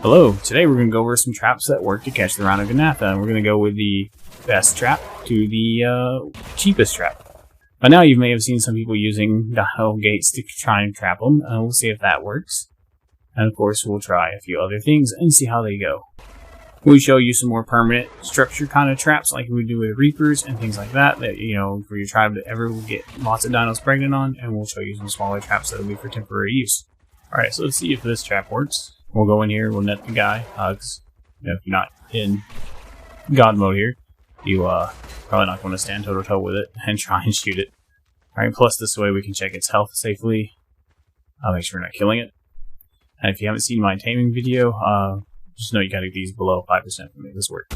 Hello, today we're going to go over some traps that work to catch the Rhyniognatha, and we're going to go with the best trap to the cheapest trap. By now you may have seen some people using dino gates to try and trap them, and we'll see if that works. And of course we'll try a few other things and see how they go. We'll show you some more permanent structure kind of traps like we do with reapers and things like that, for your tribe to ever get lots of dinos pregnant on, and we'll show you some smaller traps that will be for temporary use. Alright, so let's see if this trap works. We'll go in here, we'll net the guy, because if you're not in God mode here, you probably not going to stand toe-to-toe with it and try and shoot it. Alright, plus this way we can check its health safely. I'll make sure we're not killing it. And if you haven't seen my taming video, just know you gotta get these below 5% to make this work.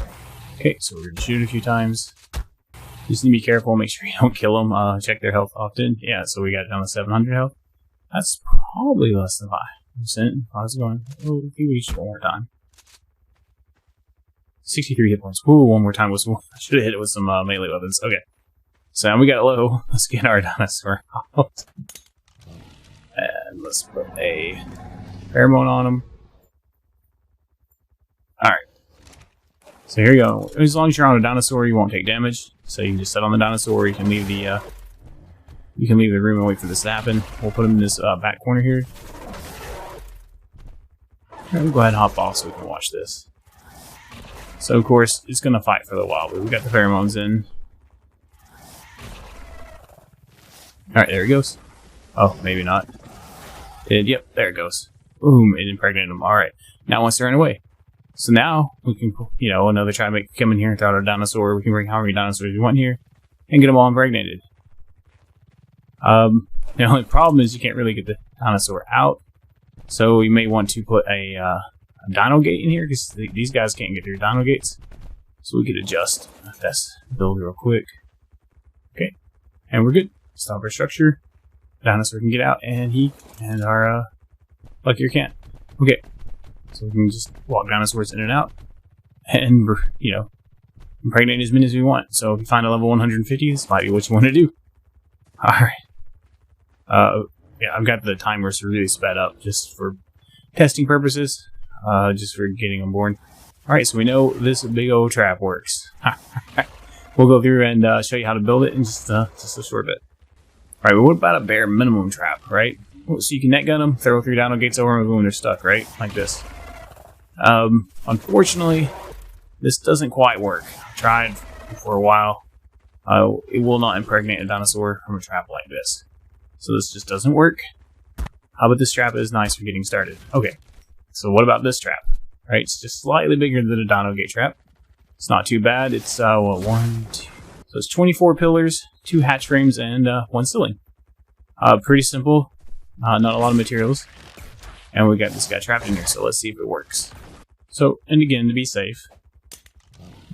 Okay, so we're gonna shoot a few times. Just need to be careful, make sure you don't kill them, check their health often. Yeah, so we got down to 700 health. That's probably less than 5%. How's it going? Oh, I think we should one more time. 63 hit points. Ooh, one more time. I should have hit it with some melee weapons. Okay. So we got it low. Let's get our dinosaur out. And let's put a pheromone on him. Alright. So here you go. As long as you're on a dinosaur, you won't take damage. So you can just sit on the dinosaur. You can leave the room and wait for this to happen. We'll put him in this back corner here. We'll go ahead and hop off so we can watch this. So of course, it's going to fight for a while, but we got the pheromones in. Alright, there it goes. Oh, maybe not. Yep, there it goes. Boom, it impregnated him. Alright, now it wants to run away. So now, we can, another tribe come in here and throw out a dinosaur. We can bring how many dinosaurs we want here and get them all impregnated. The only problem is you can't really get the dinosaur out. So you may want to put a dino gate in here, because these guys can't get their dino gates. So we could adjust this build real quick. Okay, and we're good. Stop our structure. Dinosaur can get out, and our luckier can't. Okay, so we can just walk dinosaurs in and out, and impregnate as many as we want. So if you find a level 150, this might be what you want to do. All right. Yeah, I've got the timers really sped up just for testing purposes, just for getting them born. Alright, so we know this big old trap works. We'll go through and show you how to build it in just a short bit. Alright, but what about a bare minimum trap, right? So you can net gun them, throw 3 dino gates over them, and boom, they're stuck, right? Like this. Unfortunately, this doesn't quite work. I tried for a while. It will not impregnate a dinosaur from a trap like this. So this just doesn't work. But this trap is nice for getting started. Okay, so what about this trap? Right, it's just slightly bigger than a dino gate trap. It's not too bad. It's so it's 24 pillars, 2 hatch frames, and 1 ceiling. Pretty simple. Not a lot of materials. And we got this guy trapped in here, so let's see if it works. So, and again, to be safe,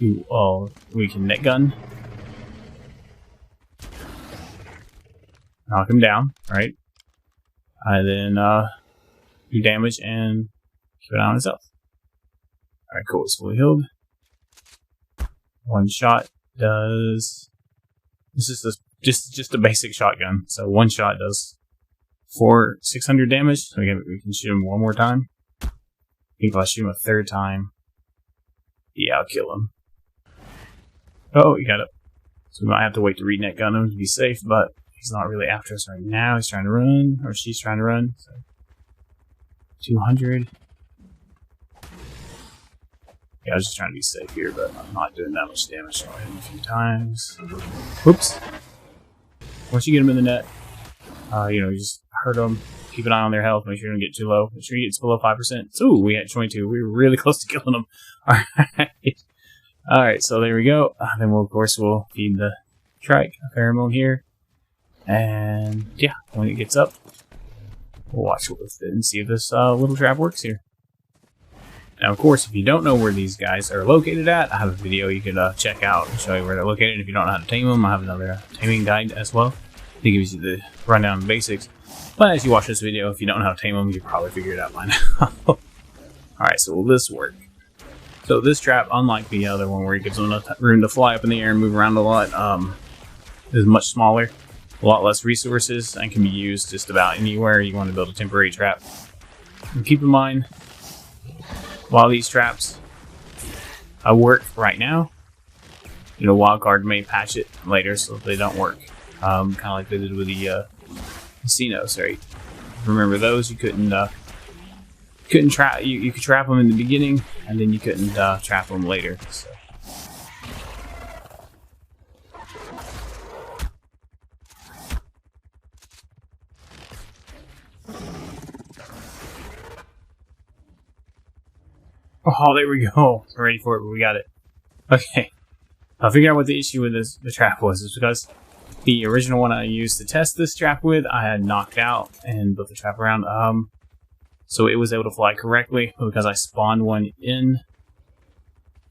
we can net gun. Knock him down, right? And then do damage and keep an eye on his health. Alright, cool, it's fully healed. 1 shot does... This is just a basic shotgun. So 1 shot does 600 damage. So again, we can shoot him 1 more time. I think if I shoot him a 3rd time, yeah, I'll kill him. Oh, you got it. So we might have to wait to re-net gun him to be safe, but he's not really after us right now. He's trying to run, or she's trying to run. So 200. Yeah, I was just trying to be safe here, but I'm not doing that much damage. So I'll hit him a few times. Whoops. Once you get him in the net, you just hurt them. Keep an eye on their health. Make sure you don't get too low. Make sure you get below 5%. Ooh, we had 22. We were really close to killing them. Alright. Alright, so there we go. Then we'll feed the trike a pheromone here. And yeah, when it gets up, we'll watch it with it and see if this little trap works here. Now, of course, if you don't know where these guys are located at, I have a video you can check out and show you where they're located. If you don't know how to tame them, I have another taming guide as well. It gives you the rundown of basics. But as you watch this video, if you don't know how to tame them, you probably figure it out by now. Alright, so will this work? So this trap, unlike the other one where it gives them enough room to fly up in the air and move around a lot, is much smaller. A lot less resources, and can be used just about anywhere you want to build a temporary trap. And keep in mind, while these traps work right now, wildcard may patch it later so if they don't work. Kind of like they did with the casinos, right? Remember those? You couldn't trap. You could trap them in the beginning, and then you couldn't trap them later. So. Oh, there we go. I'm ready for it, but we got it. Okay. I figured out what the issue with the trap was. It's because the original one I used to test this trap with, I had knocked out and built the trap around. So it was able to fly correctly, but because I spawned one in,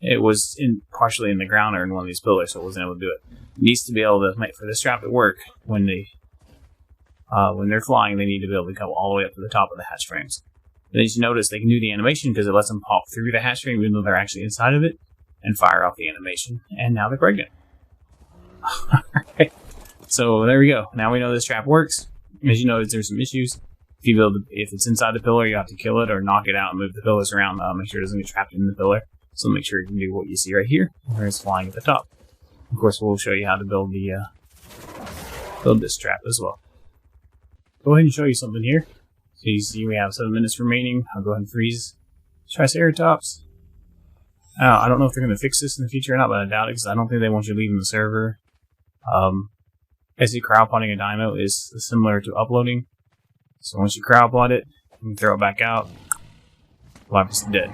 it was partially in the ground or in one of these pillars, so it wasn't able to do it. It needs to be able to make for this trap to work when they're flying. They need to be able to come all the way up to the top of the hatch frames. And as you notice, they can do the animation because it lets them pop through the hatch frame even though they're actually inside of it and fire off the animation. And now they're pregnant. Alright, so there we go. Now we know this trap works. As you notice, there's some issues. If it's inside the pillar, you have to kill it or knock it out and move the pillars around. Make sure it doesn't get trapped in the pillar. So make sure you can do what you see right here, where it's flying at the top. Of course, we'll show you how to build this trap as well. Go ahead and show you something here. So you see we have 7 minutes remaining. I'll go ahead and freeze Triceratops. I don't know if they're going to fix this in the future or not, but I doubt it because I don't think they want you leaving the server. Basically, crowdplotting a dino is similar to uploading. So once you crowdplot it, you can throw it back out. Life is dead.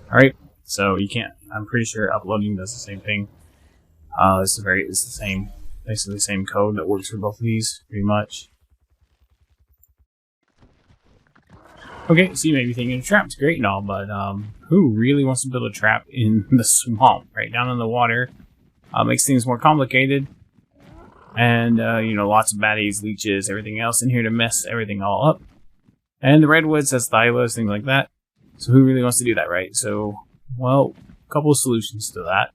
Alright, so you can't. I'm pretty sure uploading does the same thing. It's the same, basically the same code that works for both of these, pretty much. Okay, so you may be thinking a trap's great and all, but who really wants to build a trap in the swamp, right down in the water? Makes things more complicated, and lots of baddies, leeches, everything else in here to mess everything all up. And the redwoods, that's thylas, things like that. So who really wants to do that, right? So, well, a couple of solutions to that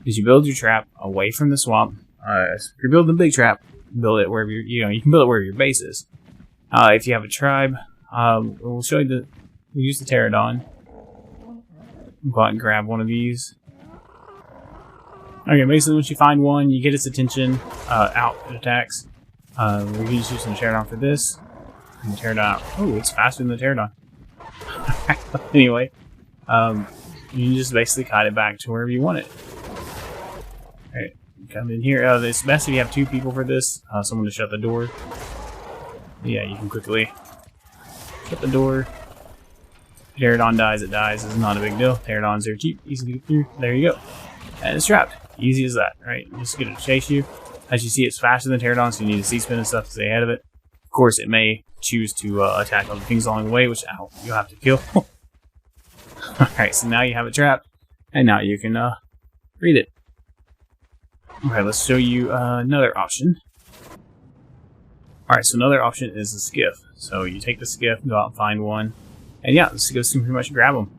is you build your trap away from the swamp. If you're building a big trap, build it wherever you can build it wherever your base is. If you have a tribe. We'll show you we'll use the pterodon. Go out and grab one of these. Okay, basically once you find one, you get its attention, out, it attacks. We're going to use some pterodon for this. And the pterodon, oh, it's faster than the pterodon. Anyway, you can just basically kite it back to wherever you want it. Alright, come in here. It's best if you have 2 people for this, someone to shut the door. Yeah, you can quickly shut the door. Pterodon dies, it dies. It's not a big deal. Pterodons are cheap, easy to get through. There you go. And it's trapped. Easy as that, right? Just get it to chase you. As you see, it's faster than Pterodon, so you need a C-spin and stuff to stay ahead of it. Of course, it may choose to attack other things along the way, which you'll have to kill. Alright, so now you have it trapped, and now you can read it. Okay, let's show you another option. Alright, so another option is the skiff. So you take the skiff, go out and find one, and yeah, the skiffs can pretty much grab them.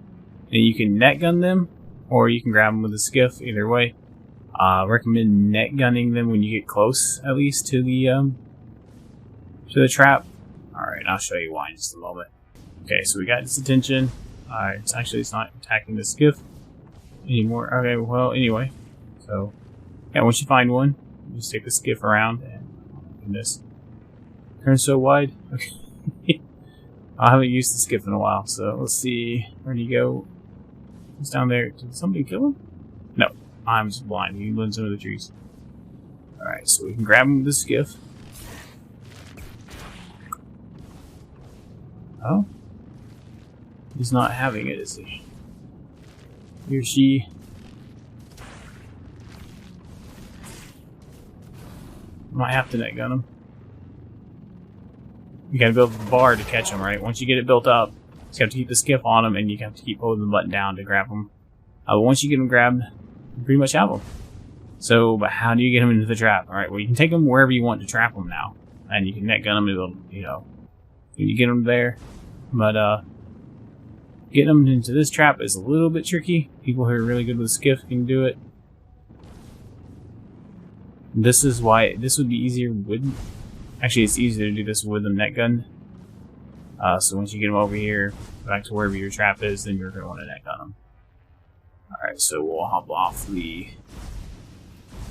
And you can net gun them, or you can grab them with the skiff, either way. Recommend net gunning them when you get close, at least, to the trap. Alright, I'll show you why in just a moment. Okay, so we got its attention. Alright, it's not attacking the skiff anymore. Okay, well, anyway. So, yeah, once you find one, you just take the skiff around, and, oh my goodness. Turn so wide. Okay. I haven't used the skiff in a while, so let's see. Where'd he go? He's down there. Did somebody kill him? No. I'm just blind. He blends into the trees. Alright, so we can grab him with the skiff. Oh? He's not having it, is he? He or she. Might have to net gun him. You gotta build the bar to catch them, right? Once you get it built up, you have to keep the skiff on them, and you have to keep holding the button down to grab them. But once you get them grabbed, you pretty much have them. So, but how do you get them into the trap? Alright, well, you can take them wherever you want to trap them now. And you can net gun them, it'll, when you get them there. But, getting them into this trap is a little bit tricky. People who are really good with the skiff can do it. This is why this would be easier with... Actually, it's easier to do this with a net gun. So once you get them over here, back to wherever your trap is, then you're going to want to net gun them. Alright, so we'll hop off the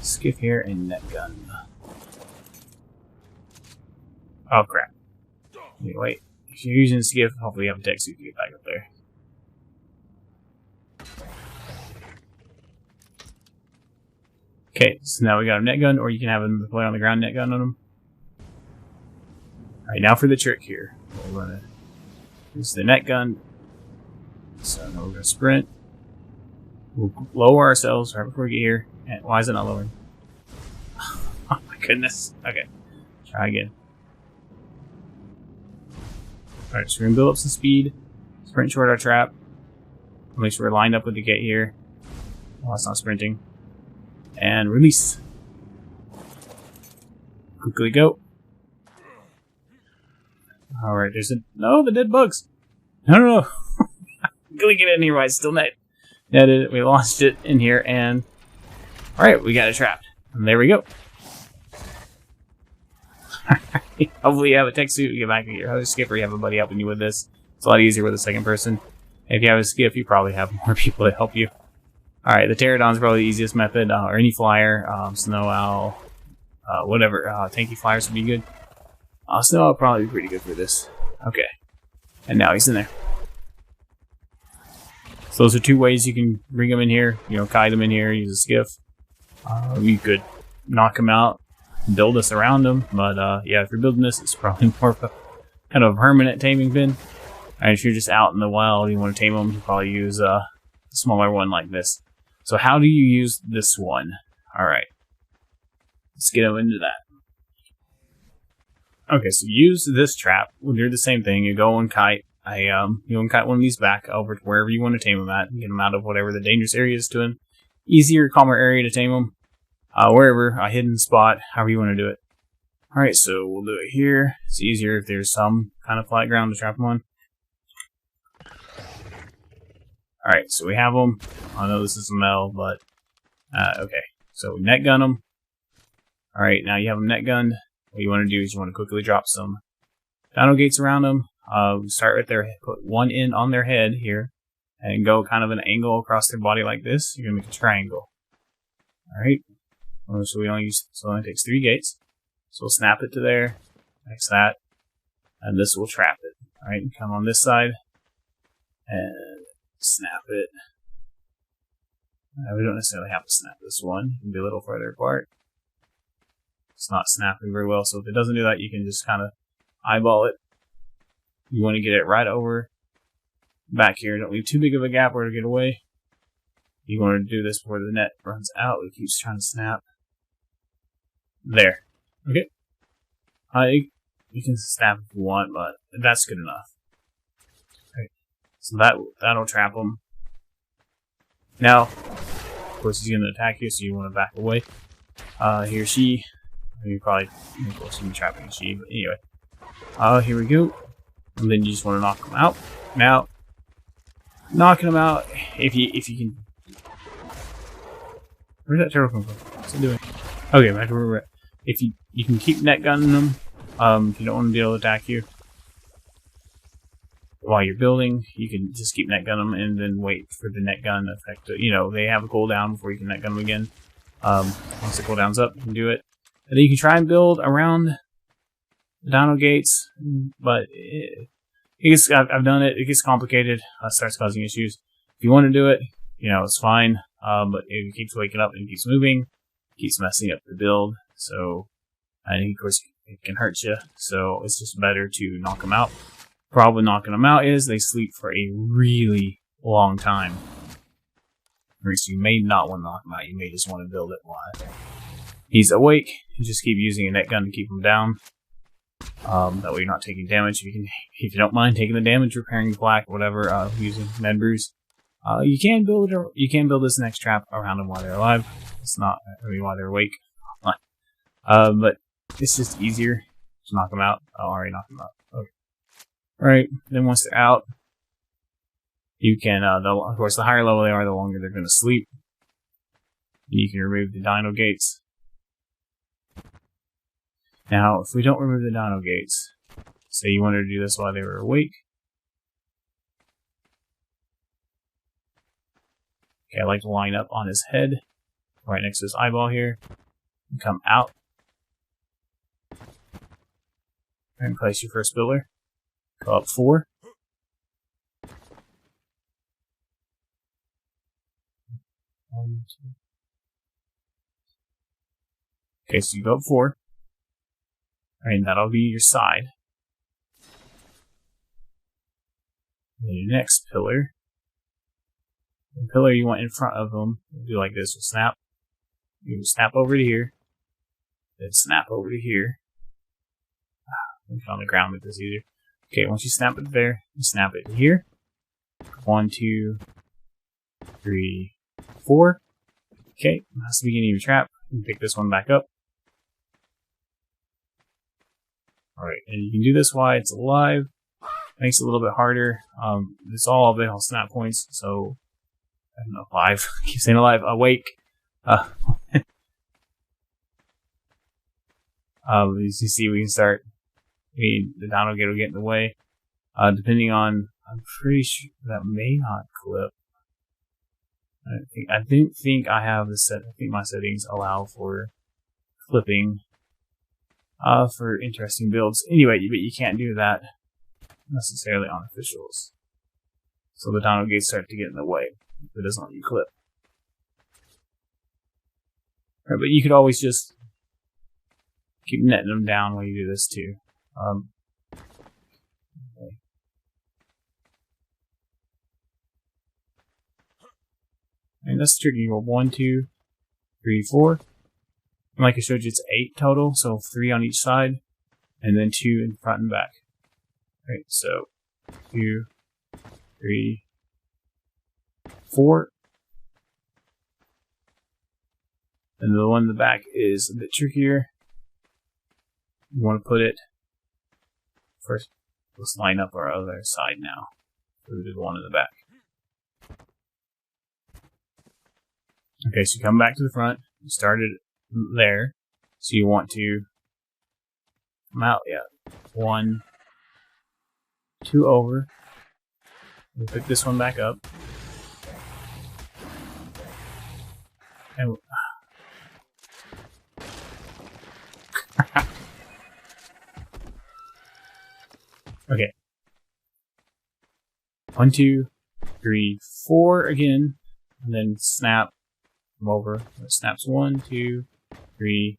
skiff here and net gun. Oh crap. Wait, if you're using the skiff, hopefully you have a tech suit to get back up there. Okay, so now we got a net gun, or you can have them deploy on the ground net gun on them. Alright, now for the trick here. We're going to use the net gun. So now we're going to sprint. We'll lower ourselves right before we get here. And why is it not lowering? Oh my goodness. Okay, try again. Alright, so we're going to build up some speed. Sprint toward our trap. Make sure we're lined up with the gate here. Oh, it's not sprinting. And release. Quickly go. Alright, there's a... No, the dead bugs! No. Quickly get in here while it's still netted. We launched it in here and... Alright, we got it trapped. And there we go. Hopefully you have a tech suit, you get back to your other skipper, you have a buddy helping you with this. It's a lot easier with a second person. If you have a skiff, you probably have more people to help you. Alright, the pterodon's probably the easiest method, or any flyer, snow owl, whatever, tanky flyers would be good. Snow owl would probably be pretty good for this. Okay, and now he's in there. So those are two ways you can bring them in here, kite them in here, use a skiff. You could knock them out, build us around them, but yeah, if you're building this, it's probably more of a kind of permanent taming bin. And if you're just out in the wild, you want to tame them, you probably use a smaller one like this. So how do you use this one? Alright. Let's get into that. Okay, so use this trap. We'll do the same thing. You go and kite. You go and kite one of these back over to wherever you want to tame them at. Get them out of whatever the dangerous area is to them. Easier, calmer area to tame them. Wherever, a hidden spot, however you want to do it. Alright, so we'll do it here. It's easier if there's some kind of flat ground to trap them on. Alright, so we have them. I know this is a mel, but okay. So we net gun them. Alright, now you have them net gunned. What you want to do is you want to quickly drop some dino gates around them. Start with their head, put one in on their head here, and go kind of an angle across their body like this. You're gonna make a triangle. Alright. So it only takes 3 gates. So we'll snap it to there, like that, and this will trap it. Alright, come on this side, and snap it. We don't necessarily have to snap this one. You can be a little further apart. It's not snapping very well, so if it doesn't do that, you can just kind of eyeball it. You want to get it right over back here. Don't leave too big of a gap where to get away. You want to do this before the net runs out. It keeps trying to snap. There. Okay. You can snap if you want, but that's good enough. Okay. So that'll trap them. Now, of course, he's going to attack you, so you want to back away. He or she. You probably, of course, you can trap a she, but anyway. Here we go. And then you just want to knock them out. Now, knocking them out, if you can. Where's that turtle come from? What's it doing? Okay, back to where we're at. If you can keep net gunning them, if you don't want to be able to attack you while you're building, you can just keep net gun them and then wait for the net gun effect. They have a cooldown before you can net gun them again. Once the cooldown's up, you can do it. And then you can try and build around the dino gates, but I've done it. It gets complicated. It starts causing issues. If you want to do it, it's fine. But if it keeps waking up and keeps moving, it keeps messing up the build. So, and of course, it can hurt you. So it's just better to knock them out. Problem with knocking them out is they sleep for a really long time. So you may not want to knock them out. You may just want to build it while he's awake. You just keep using a net gun to keep him down. That way you're not taking damage. If you don't mind taking the damage, repairing the flak, whatever, using med brews. You can build this next trap around them while they're alive. It's not while they're awake. But it's just easier to knock them out. I already knocked them out. Okay. Alright, then once they're out, you can, of course, the higher level they are, the longer they're going to sleep. You can remove the dino gates. Now, if we don't remove the dino gates, So you wanted to do this while they were awake. Okay, I like to line up on his head, right next to his eyeball here, and come out. And place your first pillar. Go up 4. Okay, so you go up 4. Alright, that'll be your side. And your next pillar. The pillar you want in front of them, do like this, will snap. You snap over to here. Then snap over to here. Put it on the ground, make this easier. Okay, once you snap it there, you snap it here. 1, 2, 3, 4. Okay, that's the beginning of your trap. You can pick this one back up. Alright, and you can do this while it's alive. Makes it a little bit harder. It's all of it on snap points, so I don't know, alive. I keep saying alive, awake. As you see, we can start. The dino gate will get in the way. Depending on, I'm pretty sure that may not clip. I didn't think I have the set. I think my settings allow for clipping for interesting builds. Anyway, but you can't do that necessarily on officials. So the dino gates start to get in the way. It doesn't let you clip. Right, but you could always just keep netting them down while you do this too. Okay. And that's tricky. You roll 1, 2, 3, 4. And like I showed you, it's 8 total, so 3 on each side, and then 2 in front and back. Right, so 2, 3, 4. And the one in the back is a bit trickier. You want to put it first. Let's line up our other side now. We'll do the one in the back. Okay, so you come back to the front. You started there, so you want to come out. Yeah, 1, 2 over. We'll pick this one back up. And okay. 1, 2, 3, 4 again, and then snap them over. It snaps 1, 2, 3,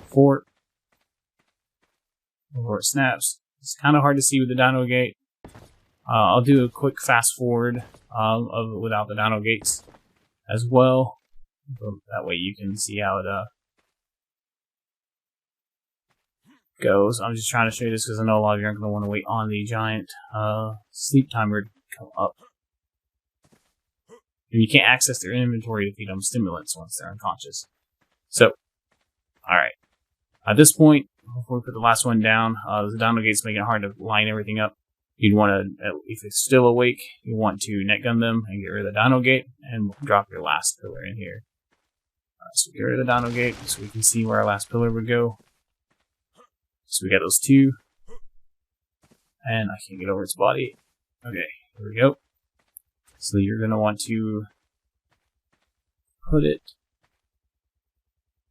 4. Before it snaps. It's kind of hard to see with the dino gate. I'll do a quick fast forward of it without the dino gates as well. So that way you can see how it goes. I'm just trying to show you this because I know a lot of you aren't going to want to wait on the giant sleep timer to come up. And you can't access their inventory to feed them stimulants once they're unconscious. So, alright. At this point, before we put the last one down, the dino gate's making it hard to line everything up. You'd want to, if it's still awake, you want to net gun them and get rid of the dino gate and drop your last pillar in here. So get rid of the dino gate so we can see where our last pillar would go. So we got those 2. And I can't get over its body. Okay, here we go. So you're going to want to put it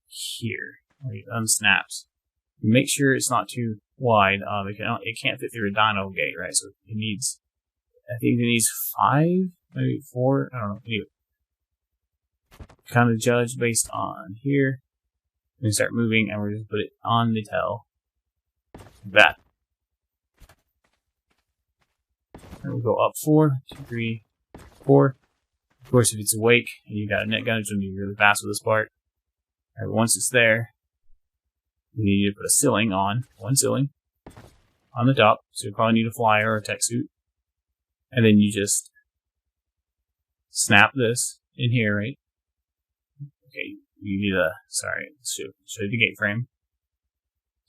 here, where it unsnaps. Make sure it's not too wide. It can't fit through a dino gate, right? So it needs, I think it needs 5, maybe 4, I don't know. Anyway, kind of judge based on here. We start moving, and we're just put it on the tail. Like that. And we'll go up 4, 2, 3, 4. Of course, if it's awake and you got a net gun, it's going to be really fast with this part. Alright, once it's there, you need to put a ceiling on, 1 ceiling on the top. So you probably need a flyer or a tech suit. And then you just snap this in here, right? Okay, you need a, sorry, show you the gate frame.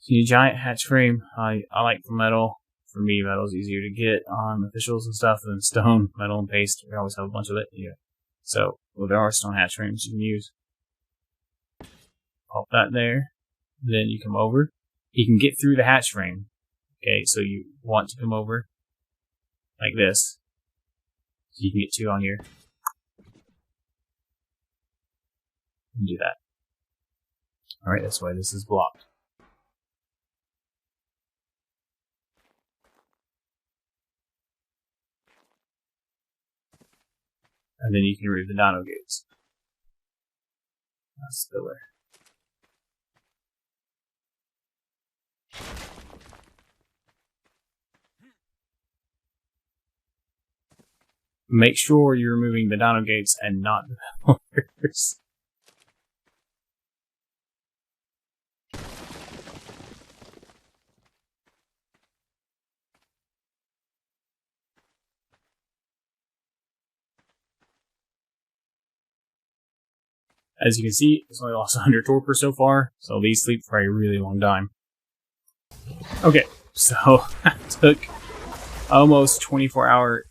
So you need a giant hatch frame. I like the metal. For me, metal's easier to get on officials and stuff than stone, metal, and paste. We always have a bunch of it. Yeah. So, well, there are stone hatch frames you can use. Pop that there. Then you come over. he can get through the hatch frame. Okay, so you want to come over like this. So you can get 2 on here. And do that. Alright, that's why this is blocked. And then you can remove the dino gates. That's the pillar. Make sure you're removing the dino gates and not the pillars. As you can see, it's only lost 100 torpor so far, so these sleep for a really long time. Okay, so that took almost 24-hour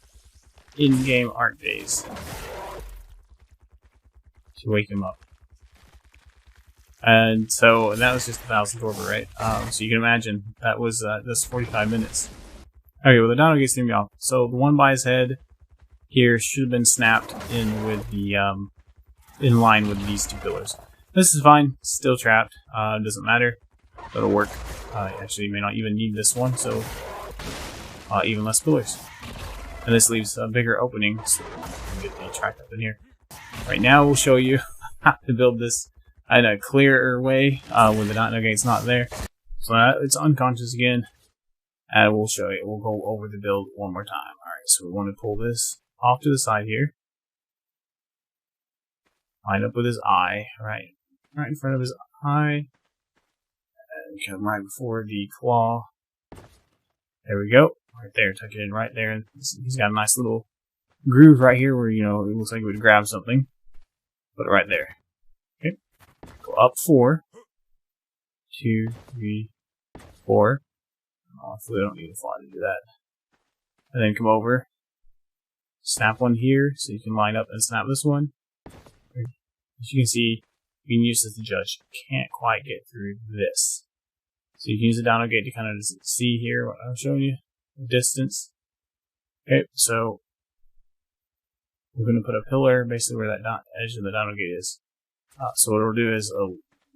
in-game Ark days to wake him up. And so that was just 1,000 torpor, right? So you can imagine that was this 45 minutes. Okay, well the dino gates threw me off. So the one by his head here should have been snapped in with the in line with these 2 pillars. This is fine, still trapped, doesn't matter, it'll work. Actually, you may not even need this one, so even less pillars. And this leaves a bigger opening, so we can get the track up in here. Right now, we'll show you how to build this in a clearer way when the dino gate's not there. So it's unconscious again, and we'll show you. We'll go over the build one more time. Alright, so we want to pull this off to the side here. Line up with his eye, right in front of his eye, and come right before the claw. There we go, right there, tuck it in right there. He's got a nice little groove right here where, you know, it looks like it would grab something. Put it right there. Okay, go up 4, 2, 3, 4. Hopefully I don't need a fly to do that. And then come over, snap one here, so you can line up and snap this one. As you can see, you can use this to judge. Can't quite get through this. So you can use the dino gate to kind of see here what I'm showing you, the distance. Okay, so we're going to put a pillar basically where that edge of the dino gate is. So what it'll do is,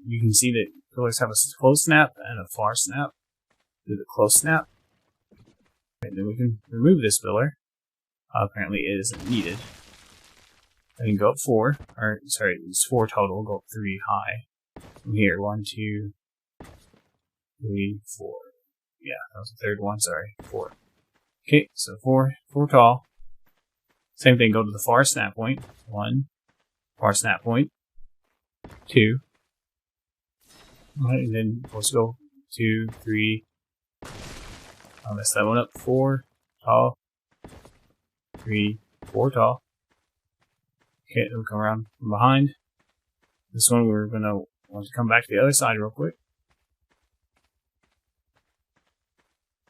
you can see that pillars have a close snap and a far snap. Do the close snap. And then we can remove this pillar. Apparently it isn't needed. I can go up 4, or sorry, it's 4 total, go up 3 high. From here, 1, 2, 3, 4. Yeah, that was the 3rd one, sorry, 4. Okay, so 4 tall. Same thing, go to the far snap point. 1, far snap point. 2. Alright, and then let's go 2, 3. I'll mess that one up. 4 tall. 3, 4 tall. Okay, then we'll come around from behind. This one we're going to want to come back to the other side real quick.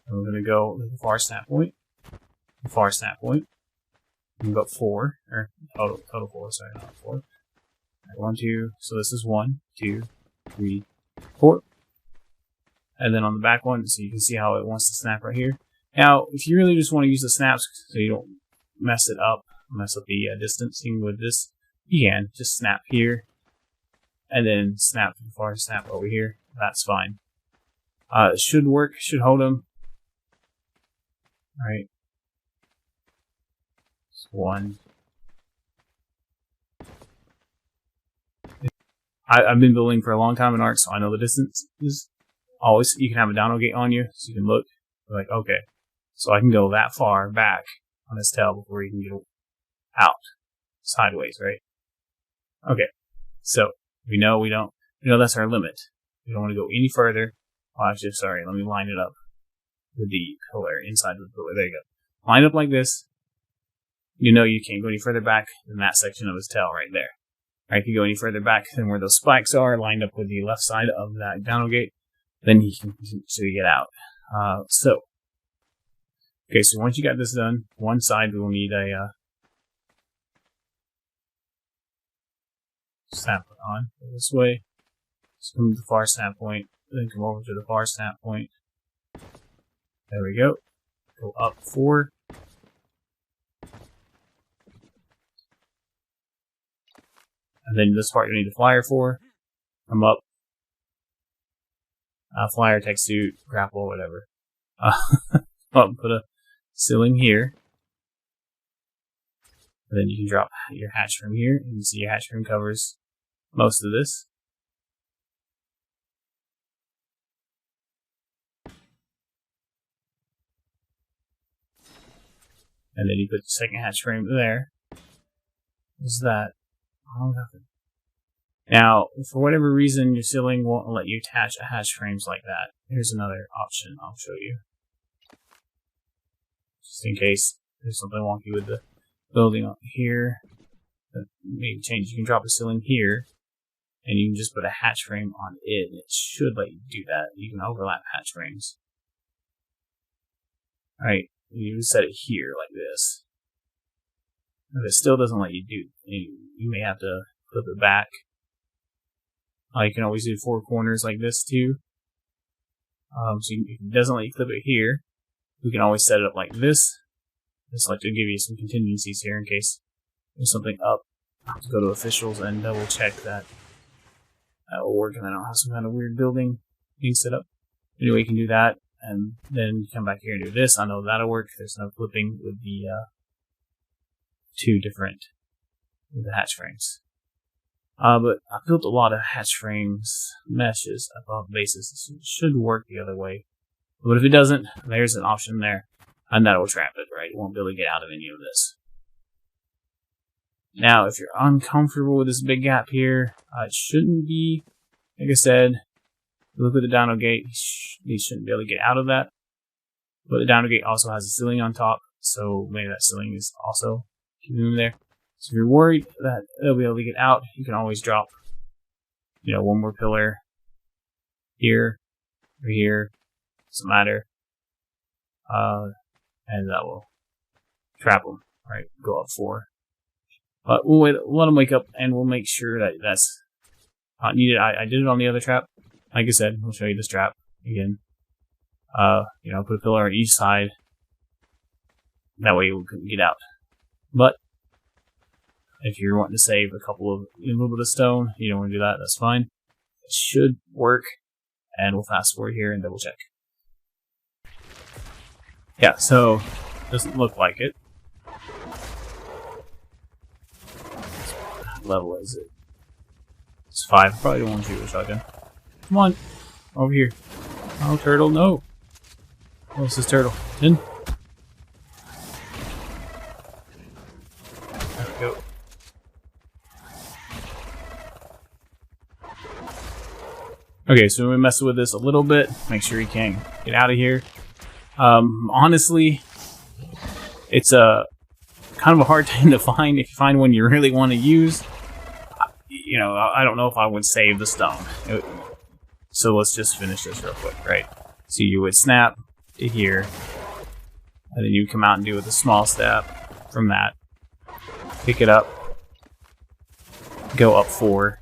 And we're going to go to the far snap point. The far snap point. And go up 4, or total 4, sorry, not 4. Right, 1, 2, so this is 1, 2, 3, 4. And then on the back one, so you can see how it wants to snap right here. Now, if you really just want to use the snaps so you don't mess up the distancing with this, you can just snap here and then snap to the far snap over here. That's fine. It should work, should hold them. Alright. 1. I've been building for a long time in Ark, so I know the distance is always. You can have a dino gate on you, so you can look like, okay, so I can go that far back on this tail before you can get out sideways, right? Okay, so we know that's our limit. We don't want to go any further. Oh, actually, sorry, let me line it up with the pillar inside of the pillar. There you go. Line up like this. You know you can't go any further back than that section of his tail right there. Right, if you go any further back than where those spikes are, lined up with the left side of that dino gate, then he can potentially get out. Okay, so once you got this done, one side we will need a snap on this way. So come to the far snap point, then come over to the far snap point. There we go. Go up 4. And then this part you need a flyer for. Come up. Flyer, tech suit, grapple, whatever. Put a ceiling here. And then you can drop your hatch from here. You can see your hatch room covers most of this. And then you put the second hatch frame there. What's that? Oh, nothing. Now, for whatever reason, your ceiling won't let you attach a hatch frames like that. Here's another option I'll show you. Just in case there's something wonky with the building up here. Maybe change. You can drop a ceiling here, and you can just put a hatch frame on it, and it should let you do that. You can overlap hatch frames. Alright, you set it here like this. If it still doesn't let you do, you may have to flip it back. You can always do 4 corners like this too. So if it doesn't let you clip it here, we can always set it up like this. Just like to give you some contingencies here in case there's something up. I have to go to officials and double check that that will work and I don't have some kind of weird building being set up. Anyway, you can do that, and then you come back here and do this. I know that'll work. There's no flipping with the 2 different with the hatch frames. But I built a lot of hatch frames meshes above bases. So it should work the other way. But if it doesn't, there's an option there. And that will trap it, right? It won't be able to get out of any of this. Now, if you're uncomfortable with this big gap here, it shouldn't be, like I said, look at the download gate. You shouldn't be able to get out of that. But the download gate also has a ceiling on top, so maybe that ceiling is also keeping them there. So if you're worried that they'll be able to get out, you can always drop, 1 more pillar here or here, doesn't matter, and that will trap them. Right, go up 4. But we'll let them wake up, and we'll make sure that that's not needed. I did it on the other trap. Like I said, we'll show you this trap again. Put a pillar on each side. That way you couldn't get out. But if you're wanting to save a little bit of stone, you don't want to do that, that's fine. It should work, and we'll fast forward here and double check. Yeah, so doesn't look like it. What level is it? It's 5. Probably don't want to shoot with a shotgun. Come on, over here. Oh, turtle, no. Oh, it's this turtle. In. There we go. Okay, so we mess with this a little bit. Make sure you can't get out of here. Honestly, it's a kind of a hard thing to find. If you find one you really want to use, I don't know if I would save the stone. So let's just finish this real quick, right? So you would snap to here, and then you come out and do with a small step from that. Pick it up, go up 4.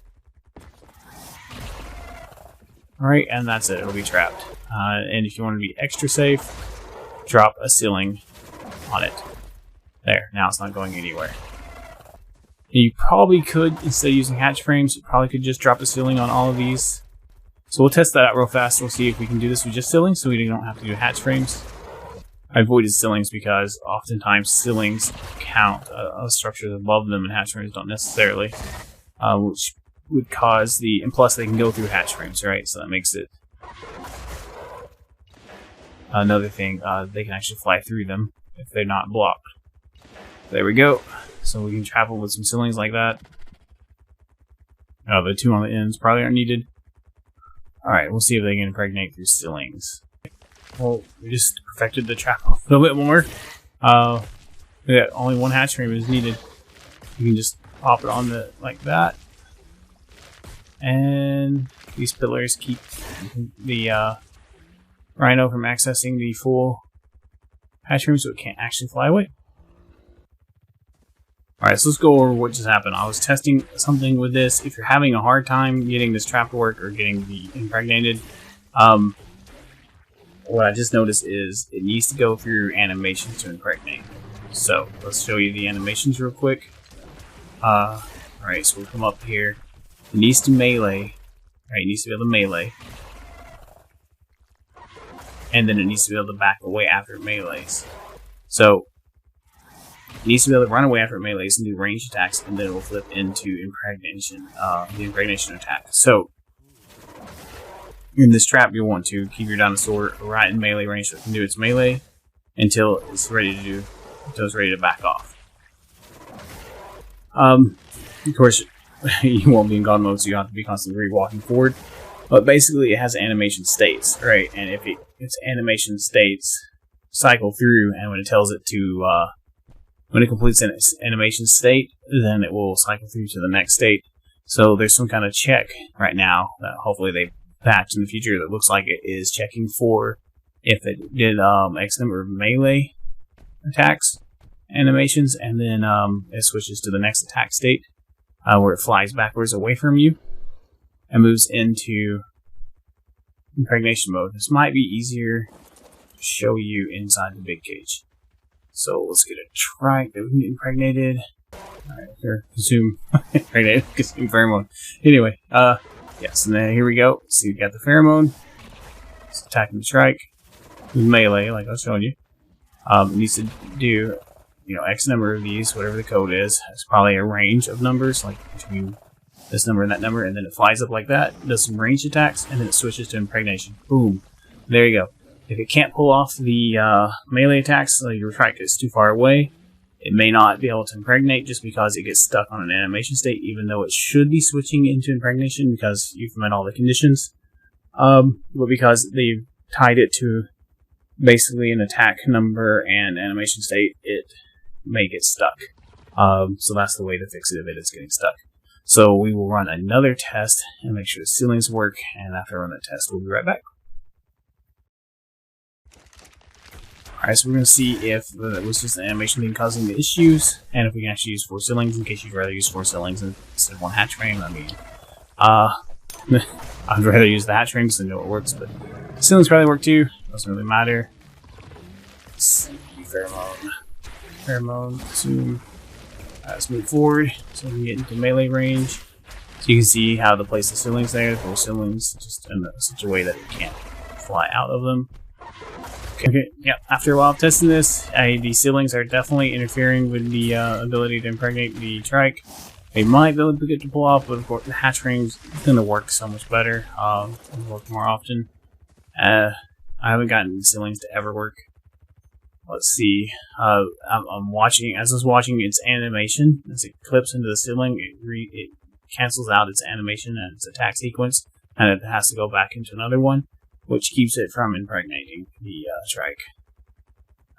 Alright, and that's it. It'll be trapped. And if you want to be extra safe, drop a ceiling on it. There, now it's not going anywhere. You probably could, instead of using hatch frames, you probably could just drop a ceiling on all of these. So we'll test that out real fast. We'll see if we can do this with just ceilings, so we don't have to do hatch frames. I avoided ceilings because oftentimes ceilings count structures above them, and hatch frames don't necessarily, which would cause and plus they can go through hatch frames, right? So that makes it another thing. They can actually fly through them if they're not blocked. There we go. So we can travel with some ceilings like that. The 2 on the ends probably aren't needed. Alright, we'll see if they can impregnate through ceilings. Well, we just perfected the trap a little bit more. Yeah, only 1 hatch frame is needed. You can just pop it on like that. And these pillars keep the Rhino from accessing the full hatch room, so it can't actually fly away. Alright, so let's go over what just happened. I was testing something with this. If you're having a hard time getting this trap to work or getting the impregnated, What I just noticed is it needs to go through animations to impregnate. So let's show you the animations real quick. Alright, so we'll come up here. It needs to melee. Right, it needs to be able to melee. And then it needs to be able to back away after it melees. So it needs to be able to run away after it melees and do ranged attacks, and then it will flip into impregnation, the impregnation attack. So in this trap, you'll want to keep your dinosaur right in melee range so it can do its melee until it's ready to back off. Of course, you won't be in God mode, so you have to be constantly walking forward. But basically, it has animation states, right? And if its animation states cycle through, and when it tells it to, when it completes an animation state, then it will cycle through to the next state. So there's some kind of check right now that hopefully they patch in the future that looks like it is checking for if it did X number of melee attacks animations, and then it switches to the next attack state where it flies backwards away from you and moves into impregnation mode. This might be easier to show you inside the big cage. So let's get a trike that we can get impregnated. Alright, here, consume impregnated, consume pheromone. Anyway, yes, and then here we go. So you got the pheromone. It's attacking the trike with melee, like I was showing you. It needs to do, X number of these, whatever the code is. It's probably a range of numbers, like between this number and that number, and then it flies up like that, does some ranged attacks, and then it switches to impregnation. Boom. There you go. If it can't pull off the melee attacks, so your trike is too far away, it may not be able to impregnate just because it gets stuck on an animation state, even though it should be switching into impregnation because you've met all the conditions. But because they've tied it to basically an attack number and animation state, it may get stuck. So that's the way to fix it if it is getting stuck. So we will run another test and make sure the ceilings work, and after I run that test, we'll be right back. Alright, so we're going to see if it was just an animation thing causing the issues, and if we can actually use 4 ceilings in case you'd rather use 4 ceilings instead of 1 hatch frame. I mean, I'd rather use the hatch frame because I know it works, but ceilings probably work too. Doesn't really matter. Let's see, pheromone, zoom. Let's move forward so we can get into melee range. So you can see how to place the ceilings there. 4 ceilings, just in such a way that it can't fly out of them. Okay, yeah, after a while of testing this, the ceilings are definitely interfering with the ability to impregnate the trike. They might be able to get to pull off, but of course the hatch frame's going to work so much better, work more often. I haven't gotten the ceilings to ever work. Let's see, I'm watching, as I was watching its animation, as it clips into the ceiling, it cancels out its animation and its attack sequence, and it has to go back into another one, which keeps it from impregnating the trike.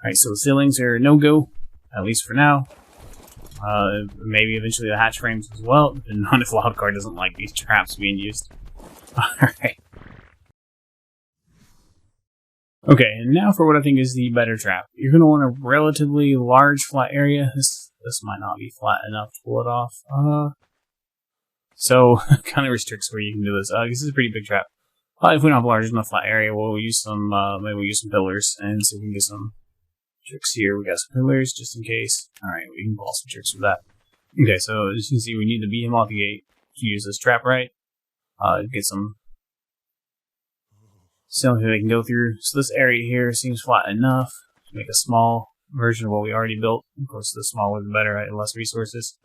Alright, so the ceilings are no-go, at least for now. Maybe eventually the hatch frames as well, depending on if wildcard doesn't like these traps being used. Alright. Okay, and now for what I think is the better trap. You're going to want a relatively large flat area. This might not be flat enough to pull it off. So, kind of restricts where you can do this. This is a pretty big trap. If we don't have a large enough flat area, we'll use some, maybe we'll use some pillars, and so we can get some tricks here. We got some pillars, just in case. Alright, we can pull some tricks with that. Okay, so as you can see, we need the behemoth gate to use this trap right. Get some ceiling they can go through. So this area here seems flat enough to make a small version of what we already built. Of course, the smaller the better, right? Less resources.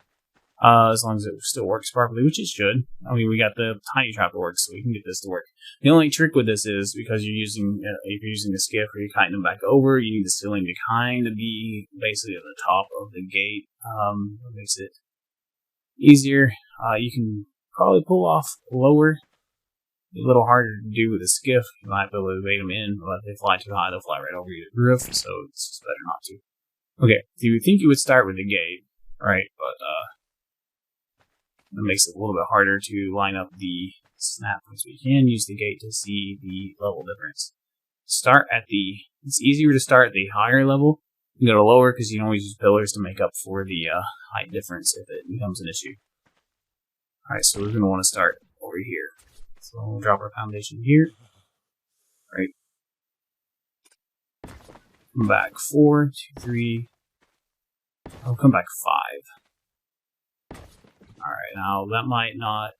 As long as it still works properly, which it should. I mean, we got the tiny trap to work, so we can get this to work. The only trick with this is, because you're using, if you're using a skiff or you're kiting them back over, you need the ceiling to kind of be basically at the top of the gate. That makes it easier. You can probably pull off lower. A little harder to do with a skiff. You might be able to evade them in, but if they fly too high, they'll fly right over your roof, so it's just better not to. Okay, so you would think you would start with the gate, right? But, it makes it a little bit harder to line up the snap points, but you can use the gate to see the level difference. Start at it's easier to start at the higher level. You go to lower because you can always use pillars to make up for the height difference if it becomes an issue. Alright, so we're going to want to start over here. So we'll drop our foundation here. right? Come back 4, 2, 3. I'll come back 5. Alright, now that might not.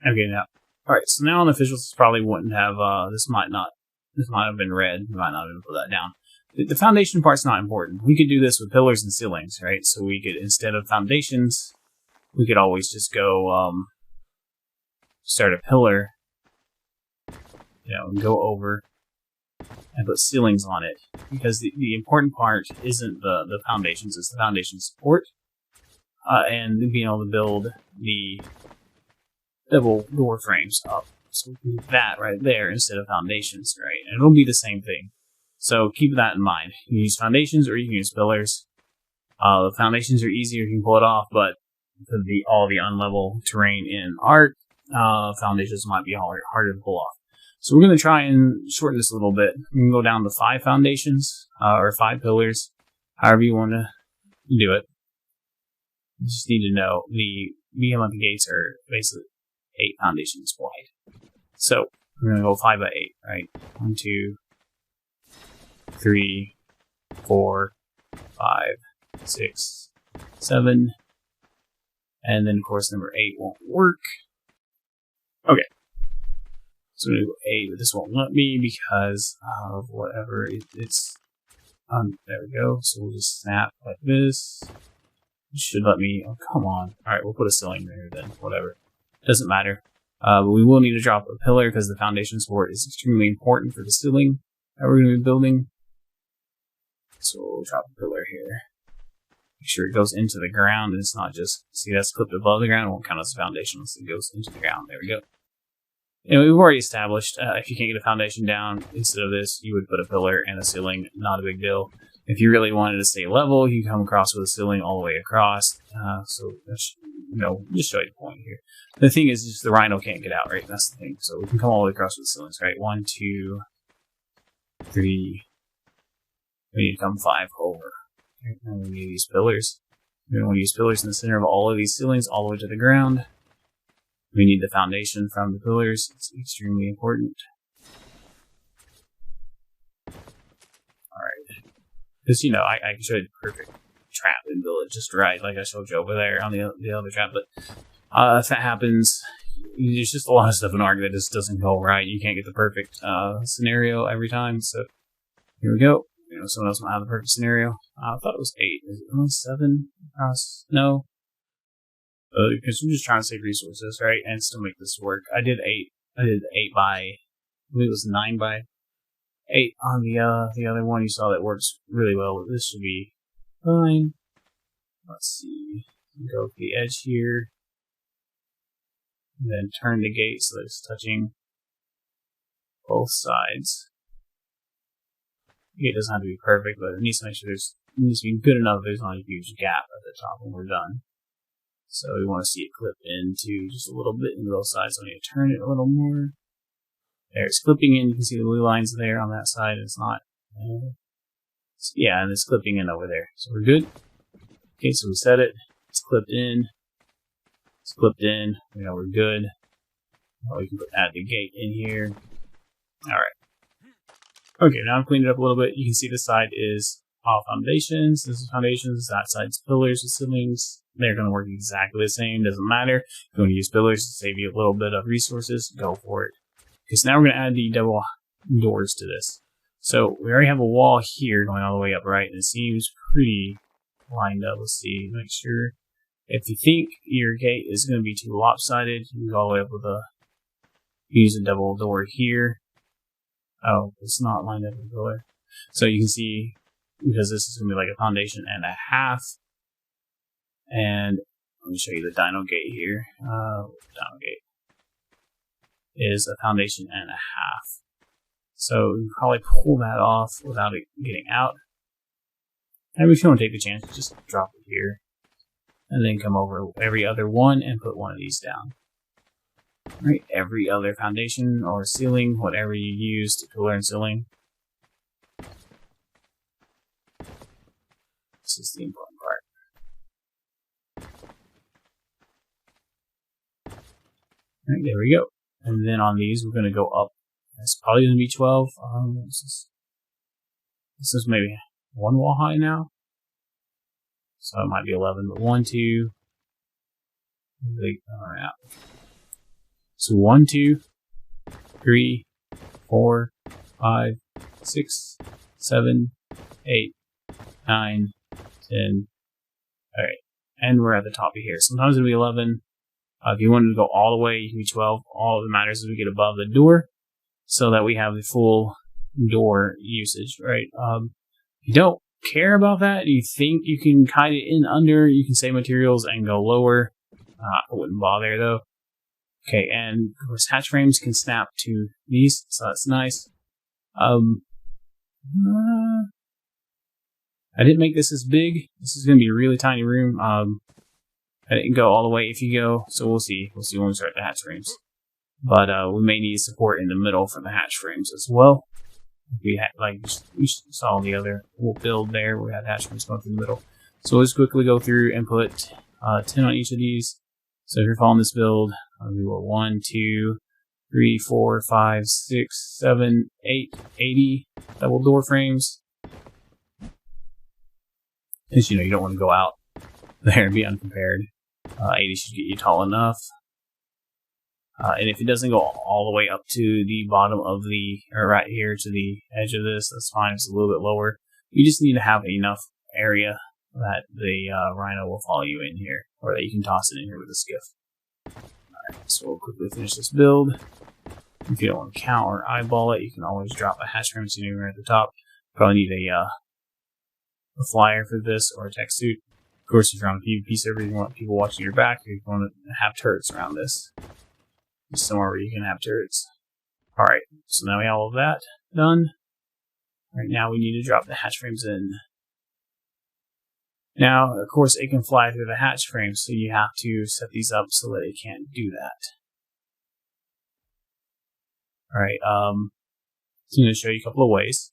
Okay, now. Alright, so now on the officials, this probably wouldn't have. This might have been red. We might not have put that down. The foundation part's not important. We could do this with pillars and ceilings, right? So we could, instead of foundations, we could always just go start a pillar, and go over and put ceilings on it. Because the important part isn't the foundations, it's the foundation support. And being able to build the double door frames up. So we can do that right there instead of foundations, right? And it'll be the same thing. So keep that in mind. You can use foundations or you can use pillars. The foundations are easier, you can pull it off, but for all the unlevel terrain in Ark, foundations might be harder to pull off. So we're going to try and shorten this a little bit. We can go down to 5 foundations, or 5 pillars, however you want to do it. You just need to know the behemoth gates are basically 8 foundations wide. So we're going to go 5 by 8, right? 1, 2, 3, 4, 5, 6, 7, and then of course number 8 won't work. Okay, so I'm going to go 8, but this won't let me because of whatever it's. There we go. So we'll just snap like this. It should let me. Oh, come on. All right, we'll put a ceiling there then. Whatever, doesn't matter. But we will need to drop a pillar because the foundation support is extremely important for the ceiling that we're going to be building. So we'll drop a pillar here. Make sure it goes into the ground and it's not just, see that's clipped above the ground, it won't count as a foundation unless it goes into the ground. There we go. And we've already established, if you can't get a foundation down, instead of this, you would put a pillar and a ceiling, not a big deal. If you really wanted to stay level, you come across with a ceiling all the way across. So that's, just show you the point here. The thing is, just the rhino can't get out, right? That's the thing. So we can come all the way across with the ceilings, right? 1, 2, 3. We need to come 5 over. And we need these pillars. We're going to use pillars in the center of all of these ceilings, all the way to the ground. We need the foundation from the pillars. It's extremely important. Alright. Because, I can show you the perfect trap and build it just right, like I showed you over there on the other trap. But if that happens, there's just a lot of stuff in Ark that just doesn't go right. You can't get the perfect scenario every time. So here we go. Someone else might have the perfect scenario. I thought it was 8. Is it only 7 across? No. Because we're just trying to save resources, right? And still make this work. I did 8. I did 8 by, I believe it was 9 by 8 on the other one. You saw that works really well. This should be fine. Let's see. Go with the edge here. And then turn the gate so that it's touching both sides. It doesn't have to be perfect, but it needs to make sure it needs to be good enough. There's not a huge gap at the top when we're done. So we want to see it clip into just a little bit into both sides. So I need to turn it a little more. There, it's clipping in. You can see the blue lines there on that side. It's not. Yeah, and it's clipping in over there. So we're good. Okay, so we set it. It's clipped in. It's clipped in. We're good. Well, we can add the gate in here. All right. Okay, now I've cleaned it up a little bit. You can see this side is all foundations. This is foundations. That side's pillars with ceilings. They're going to work exactly the same. Doesn't matter. If you want to use pillars to save you a little bit of resources, go for it. Because now we're going to add the double doors to this. So we already have a wall here going all the way up, right? And it seems pretty lined up. Let's see. Make sure. If you think your gate is going to be too lopsided, you can go all the way up with use a double door here. Oh, it's not lined up with the pillar. So you can see, because this is going to be like a foundation and a half. And let me show you the dino gate here. Dino gate is a foundation and a half. So you can probably pull that off without it getting out. And if you want to take the chance, just drop it here. And then come over every other one and put one of these down. Right, every other foundation or ceiling, whatever you use to pillar and ceiling. This is the important part. Right, there we go. And then on these, we're going to go up It's probably going to be 12. This is maybe one wall high now. So it might be 11, but 1, 2. Alright. So 1, 2, 3, 4, 5, 6, 7, 8, 9, 10. Alright. And we're at the top of here. Sometimes it'll be 11. If you wanted to go all the way, you can be 12. All that matters is we get above the door so that we have the full door usage, right? If you don't care about that, you think you can kite it in under, you can save materials and go lower. I wouldn't bother though. Okay, and of course hatch frames can snap to these, so that's nice. I didn't make this as big. This is going to be a really tiny room. I didn't go all the way if you go, so we'll see. We'll see when we start the hatch frames. But we may need support in the middle for the hatch frames as well. We saw the other build there. We had hatch frames going through the middle. So let's quickly go through and put 10 on each of these. So if you're following this build, we will 1, 2, 3, 4, 5, 6, 7, 8, 80 double door frames. Because you don't want to go out there and be unprepared. 80 should get you tall enough. And if it doesn't go all the way up to the bottom of or right here to the edge of this, that's fine. It's a little bit lower. You just need to have enough area that the rhino will follow you in here, or that you can toss it in here with a skiff. Alright, so we'll quickly finish this build. If you don't want to count or eyeball it, you can always drop a hatch frame sitting right at the top. Probably need a flyer for this, or a tech suit. Of course, if you're on a PvP server, you want people watching your back, or you want to have turrets around this. Somewhere where you can have turrets. Alright, so now we have all of that done. Right now we need to drop the hatch frames in. Now, of course, it can fly through the hatch frames, so you have to set these up so that it can't do that. Alright, I'm going to show you a couple of ways.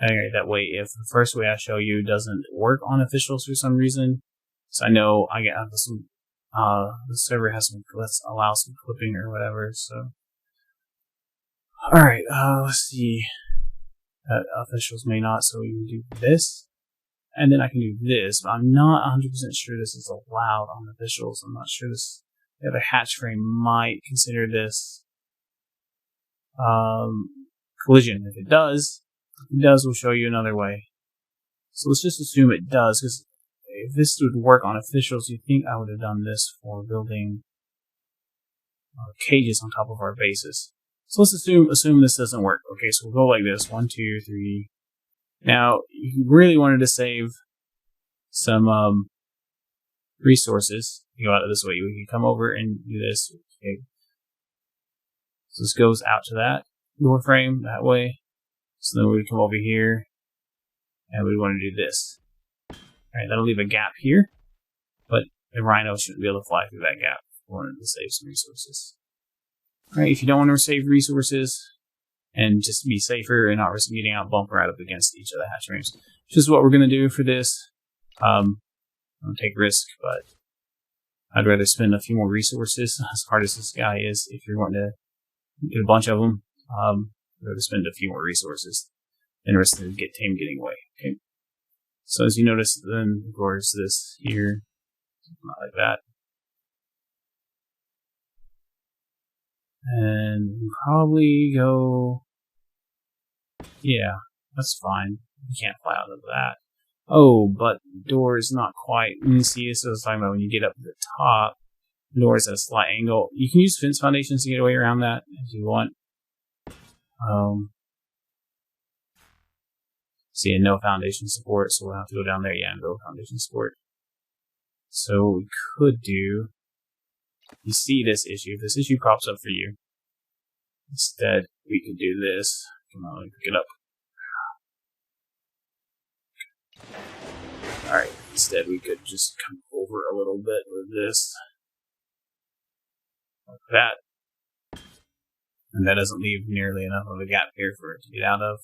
Alright, that way, if the first way I show you doesn't work on officials for some reason, so I know I get some, the server has some, let's allow some clipping or whatever, so. Alright, let's see. Officials may not, so we can do this. And then I can do this, but I'm not 100% sure this is allowed on officials. I'm not sure the other hatch frame might consider this collision. If it does, we'll show you another way. So let's just assume it does, because if this would work on officials, you'd think I would have done this for building cages on top of our bases. So let's assume this doesn't work. Okay, so we'll go like this. 1, 2, 3. Now, you really wanted to save some resources. You go out this way. We can come over and do this. Okay. So this goes out to that door frame that way. So then we would come over here, and we want to do this. Alright, that'll leave a gap here, but the rhino shouldn't be able to fly through that gap. We wanted to save some resources. Alright, if you don't want to save resources, and just be safer and not risk getting out, bump right up against each of the hatch frames. Which is what we're going to do for this. I don't take risk, but I'd rather spend a few more resources, as hard as this guy is. If you're wanting to get a bunch of them, I'd rather spend a few more resources than risk to get Tame getting away. Okay. So as you notice, then of course this here, not like that. And probably go, yeah, that's fine. You can't fly out of that. Oh, but the door is not quite, you see, this is what I was talking about when you get up to the top, the door is at a slight angle. You can use fence foundations to get away around that if you want. See, no foundation support, so we'll have to go down there, yeah, and build foundation support. So what we could do, you see this issue, if this issue pops up for you, instead we could do this. Come on, let me pick it up. Alright, instead we could just come over a little bit with this. Like that. And that doesn't leave nearly enough of a gap here for it to get out of.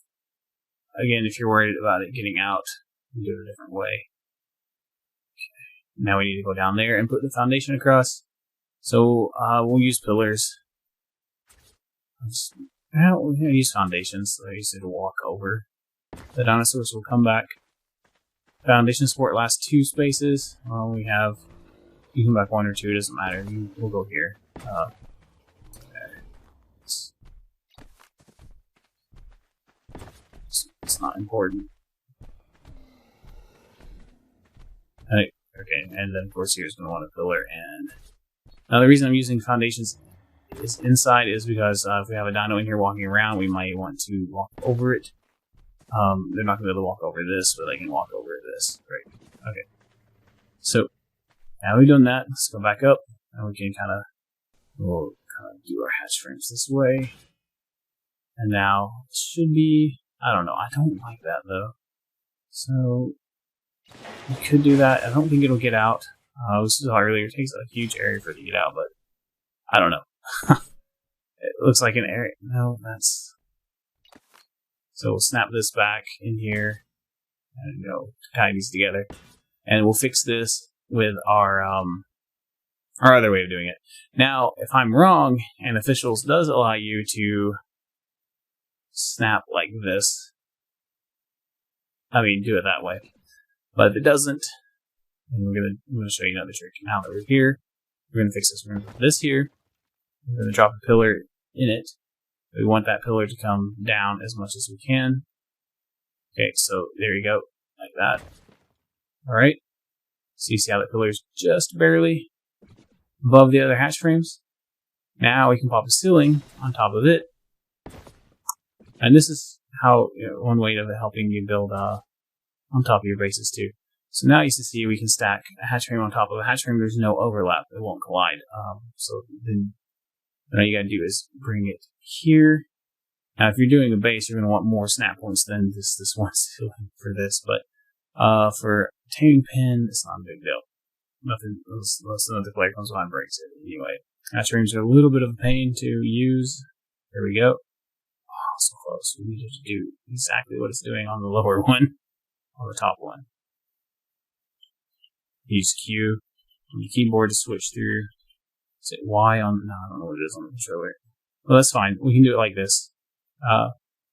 Again, if you're worried about it getting out, you do it a different way. Okay. Now we need to go down there and put the foundation across. So we'll use pillars. Well, we're going to use foundations, so I use it to walk over. The dinosaurs will come back. Foundation support lasts 2 spaces. Well, we have... You come back 1 or 2, it doesn't matter. We'll go here. It's not important. Okay, and then of course here's going to want a pillar. And now the reason I'm using foundations is inside is because if we have a dino in here walking around, we might want to walk over it. They're not going to be able to walk over this, but they can walk over this. Right. Okay. So now we've done that. Let's go back up, and we can we'll do our hatch frames this way. And now it should be. I don't know. I don't like that though. So we could do that. I don't think it'll get out. This is earlier. It takes a huge area for it to get out, but I don't know. It looks like an area. No, that's. So we'll snap this back in here and tie these together, and we'll fix this with our other way of doing it. Now, if I'm wrong, and officials does allow you to snap like this, I mean, do it that way. But if it doesn't, then I'm gonna show you another trick. Now that we're here, we're gonna fix this. We're gonna put this here. We're gonna drop a pillar in it. We want that pillar to come down as much as we can. Okay, so there you go, like that. All right. So you see how the pillar is just barely above the other hatch frames. Now we can pop a ceiling on top of it. And this is how one way of helping you build on top of your bases too. So now you see we can stack a hatch frame on top of a hatch frame. There's no overlap; it won't collide. So then all you gotta do is bring it here. Now, if you're doing a base, you're gonna want more snap points than this one ceiling for this. But for taming pin, it's not a big deal. Nothing unless another player comes by and breaks it. Anyway, hatch frames are a little bit of a pain to use. There we go. Oh, so close. We need to do exactly what it's doing on the lower one, on the top one. Use Q on the keyboard to switch through. Is it Y on? No, I don't know what it is on the controller. Well, that's fine. We can do it like this.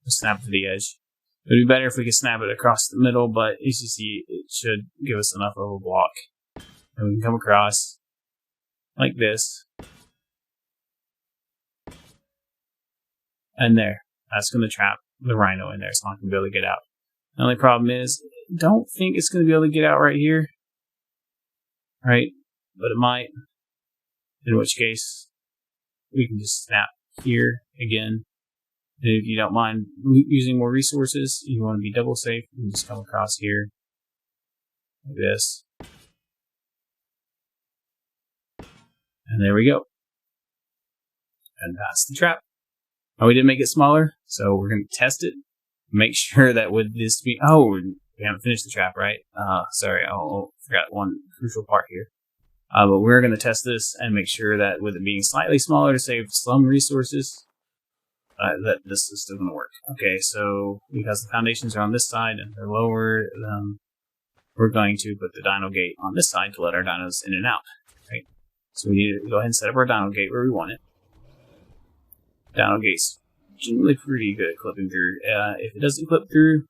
Snap to the edge. It would be better if we could snap it across the middle, but as you see, it should give us enough of a block. And we can come across like this. And there. That's going to trap the rhino in there. It's not going to be able to get out. The only problem is, I don't think it's going to be able to get out right here. Right? But it might. In which case, we can just snap here again. And if you don't mind using more resources, you want to be double safe, you can just come across here like this. And there we go. And that's the trap. Now we did make it smaller, so we're going to test it. Make sure that with this speed... Oh, we haven't finished the trap, right? Sorry, I forgot one crucial part here. But we're going to test this and make sure that with it being slightly smaller to save some resources, that this is still going to work. Okay, so because the foundations are on this side and they're lower, we're going to put the dino gate on this side to let our dinos in and out. Right? So we need to go ahead and set up our dino gate where we want it. Dino gate's generally pretty good at clipping through. If it doesn't clip through,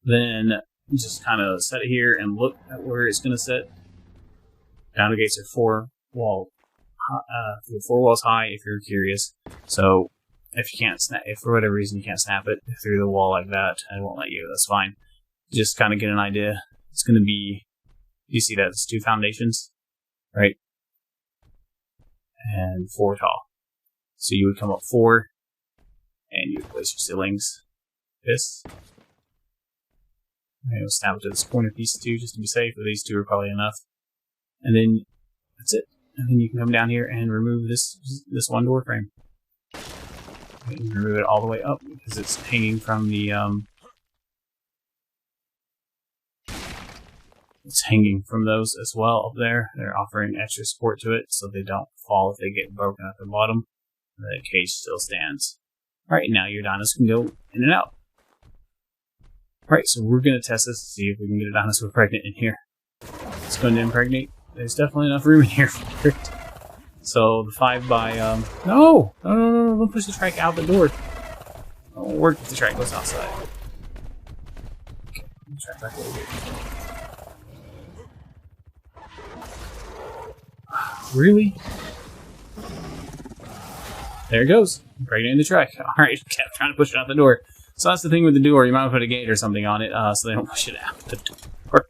then just kind of set it here and look at where it's going to sit. Dino gates are 4 walls high if you're curious. So if you can't snap, if for whatever reason you can't snap it through the wall like that, it won't let you. That's fine. Just kind of get an idea. It's going to be, you see that it's 2 foundations, right? And 4 tall. So you would come up 4, and you would place your ceilings. This. And we'll snap it to this corner piece too, just to be safe. But these 2 are probably enough. And then that's it. And then you can come down here and remove this one door frame. You can remove it all the way up because it's hanging from the it's hanging from those as well up there. They're offering extra support to it so they don't fall if they get broken at the bottom. The cage still stands. Alright, now your dinos can go in and out. Alright, so we're going to test this to see if we can get a dinosaur pregnant in here. It's going to impregnate. There's definitely enough room in here for it. So the 5 by no, don't push the trike out the door. It'll work if the trike goes outside. Okay, track back over here. Really? There it goes. Breaking in the trike. Alright, kept trying to push it out the door. So that's the thing with the door. You might put a gate or something on it so they don't push it out the door.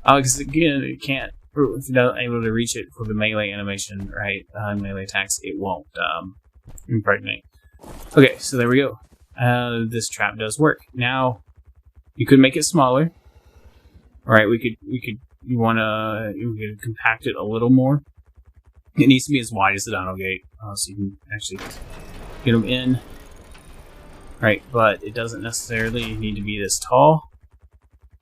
Because again, it can't. If you're not able to reach it for the melee animation, right? Melee attacks, it won't impregnate. Okay, so there we go. This trap does work. Now, you could make it smaller. Right? We could compact it a little more. It needs to be as wide as the dino gate, so you can actually get them in. Right, but it doesn't necessarily need to be this tall.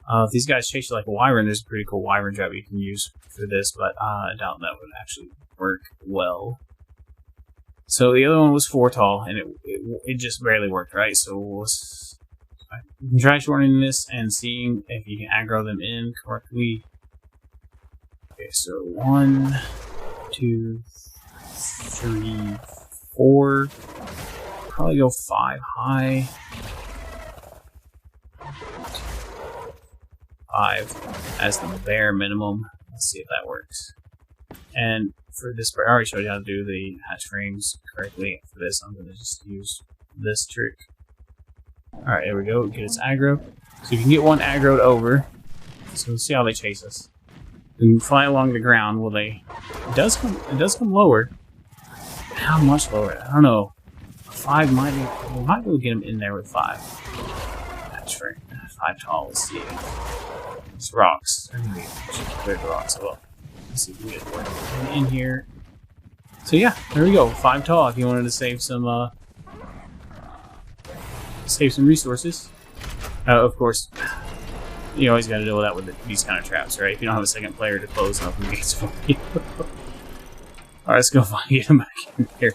If these guys chase you like a wyvern, there's a pretty cool wyvern trap you can use for this, but I doubt that would actually work well. So the other one was 4 tall, and it just barely worked, right? So you can try shortening this and seeing if you can aggro them in correctly. Okay, so 1, 2, 3, 4. Probably go 5 high. 5 as the bare minimum. Let's see if that works. And for this, I already showed you how to do the hatch frames correctly. For this, I'm going to just use this trick. Alright, there we go. Get its aggro. So you can get one aggroed over. So let's see how they chase us. You can fly along the ground. Will they? It does come lower. How much lower? I don't know. 5 might be. We might be able to get them in there with 5. Hatch frame. 5 tall. Let's see. It's rocks. I think we should clear the rocks as well. Let's see if we get one in here. So yeah, there we go. 5 tall. If you wanted to save some resources. Of course, you always got to deal with that with these kind of traps, right? If you don't have a second player to close and open the gates for you. Alright, let's go get them back in here.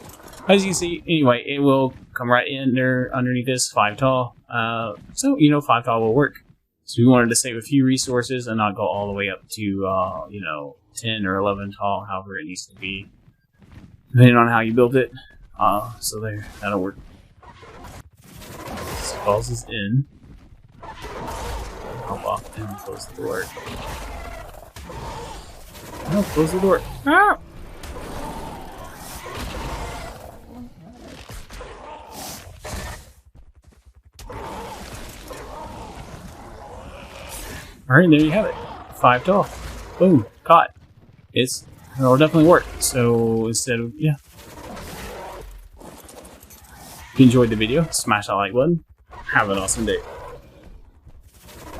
As you can see, anyway, it will come right in there underneath this 5 tall. So, 5 tall will work. So we wanted to save a few resources and not go all the way up to, 10 or 11 tall, however it needs to be, depending on how you build it. So there, that'll work. This calls us in. Hop off and close the door. No, close the door. Ah! Alright, there you have it. 5 tall. Boom. Caught. It'll definitely work. So instead of, yeah. If you enjoyed the video, smash that like button. Have an awesome day.